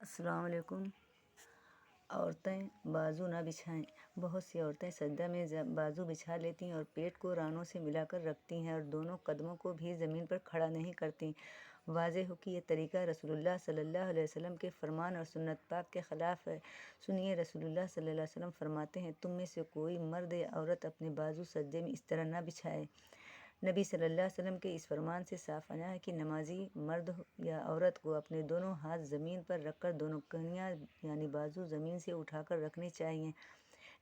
السلام علیکم۔ عورتیں بازو نہ بچھائیں۔ بہت سی عورتیں سجدہ میں بازو بچھا لیتی ہیں اور پیٹ کو رانوں سے ملا کر رکھتی ہیں اور دونوں قدموں کو بھی زمین پر کھڑا نہیں کرتیں۔ واضح ہو کہ یہ طریقہ رسول اللہ صلی اللہ علیہ وسلم کے فرمان اور سنت پاک کے خلاف ہے۔ سنیے، رسول اللہ صلی اللہ علیہ وسلم فرماتے ہیں، تم میں سے کوئی مرد یا عورت اپنے بازو سجدے میں اس طرح نہ بچھائے۔ نبی صلی اللہ علیہ وسلم کے اس فرمان سے صاف آیا ہے کہ نمازی مرد یا عورت کو اپنے دونوں ہاتھ زمین پر رکھ کر دونوں کہنیاں یعنی بازو زمین سے اٹھا کر رکھنے چاہیے،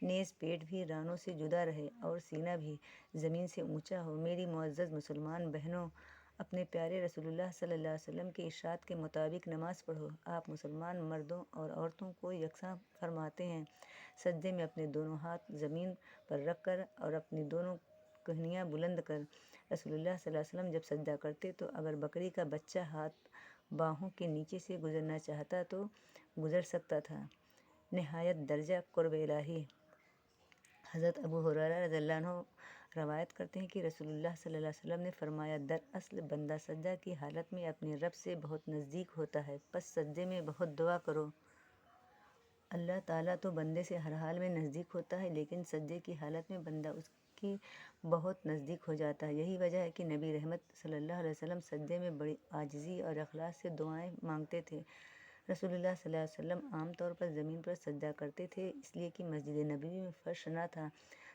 نیز پیٹ بھی رانوں سے جدا رہے اور سینہ بھی زمین سے اونچا ہو۔ میری معزز مسلمان بہنوں، اپنے پیارے رسول اللہ صلی اللہ علیہ وسلم کے ارشاد کے مطابق نماز پڑھو۔ آپ مسلمان مردوں اور عورتوں کو یکساں فرماتے ہیں، سجدے میں اپنے دونوں ہاتھ زمین پر رکھ کر اور اپنی دونوں کہنیاں بلند کر۔ رسول اللہ صلی اللہ علیہ وسلم جب سجدہ کرتے تو اگر بکری کا بچہ ہاتھ باہوں کے نیچے سے گزرنا چاہتا تو گزر سکتا تھا۔ نہایت درجہ قرب الہی۔ حضرت ابو ہریرہ رضی اللہ عنہ روایت کرتے ہیں کہ رسول اللہ صلی اللہ علیہ وسلم نے فرمایا، دراصل بندہ سجدہ کی حالت میں اپنے رب سے بہت نزدیک ہوتا ہے، پس سجدے میں بہت دعا کرو۔ اللہ تعالیٰ تو بندے سے ہر حال میں نزدیک ہوتا ہے، لیکن سجدے کی حالت میں بندہ اس کی بہت نزدیک ہو جاتا ہے۔ یہی وجہ ہے کہ نبی رحمت صلی اللہ علیہ وسلم سجدے میں بڑی عاجزی اور اخلاص سے دعائیں مانگتے تھے۔ رسول اللہ صلی اللہ علیہ وسلم عام طور پر زمین پر سجدہ کرتے تھے، اس لیے کہ مسجد نبوی میں فرش نہ تھا۔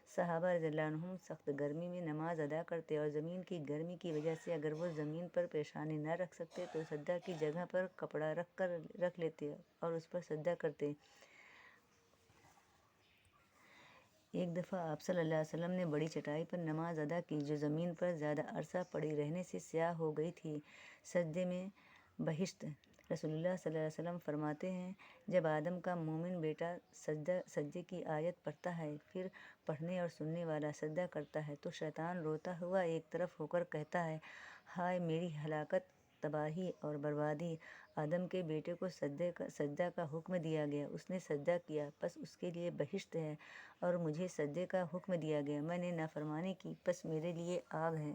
صحابہ رضی اللہ عنہم سخت گرمی میں نماز ادا کرتے اور زمین کی گرمی کی وجہ سے اگر وہ زمین پر پیشانی نہ رکھ سکتے تو سجدہ کی جگہ پر کپڑا رکھ لیتے اور اس پر سجدہ کرتے۔ ایک دفعہ آپ صلی اللہ علیہ وسلم نے بڑی چٹائی پر نماز ادا کی جو زمین پر زیادہ عرصہ پڑی رہنے سے سیاہ ہو گئی تھی۔ سجدے میں بہشت۔ رسول اللہ صلی اللہ علیہ وسلم فرماتے ہیں، جب آدم کا مومن بیٹا سجدے کی آیت پڑھتا ہے، پھر پڑھنے اور سننے والا سجدہ کرتا ہے تو شیطان روتا ہوا ایک طرف ہو کر کہتا ہے، ہائے میری ہلاکت، تباہی اور بربادی! آدم کے بیٹے کو سجدہ کا حکم دیا گیا، اس نے سجدہ کیا، پس اس کے لیے بہشت ہے، اور مجھے سجدے کا حکم دیا گیا، میں نے نافرمانی کی، پس میرے لیے آگ ہے۔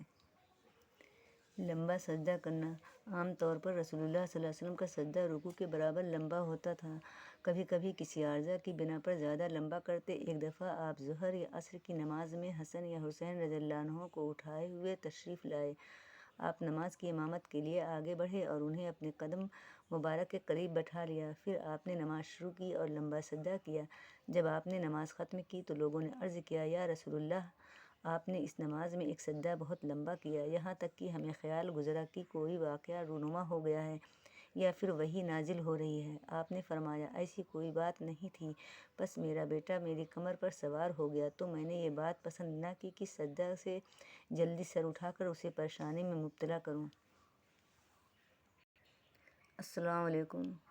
لمبا سجدہ کرنا۔ عام طور پر رسول اللہ صلی اللہ علیہ وسلم کا سجدہ رکوع کے برابر لمبا ہوتا تھا، کبھی کبھی کسی عارضہ کی بنا پر زیادہ لمبا کرتے۔ ایک دفعہ آپ ظہر یا عصر کی نماز میں حسن یا حسین رضی اللہ عنہ کو اٹھائے ہوئے تشریف لائے۔ آپ نماز کی امامت کے لیے آگے بڑھے اور انہیں اپنے قدم مبارک کے قریب بٹھا لیا، پھر آپ نے نماز شروع کی اور لمبا سجدہ کیا۔ جب آپ نے نماز ختم کی تو لوگوں نے عرض کیا، یا رسول اللہ، آپ نے اس نماز میں ایک سجدہ بہت لمبا کیا، یہاں تک کہ ہمیں خیال گزرا کہ کوئی واقعہ رونما ہو گیا ہے یا پھر وحی نازل ہو رہی ہے۔ آپ نے فرمایا، ایسی کوئی بات نہیں تھی، بس میرا بیٹا میری کمر پر سوار ہو گیا تو میں نے یہ بات پسند نہ کی کہ سجدہ سے جلدی سر اٹھا کر اسے پریشانی میں مبتلا کروں۔ السلام علیکم۔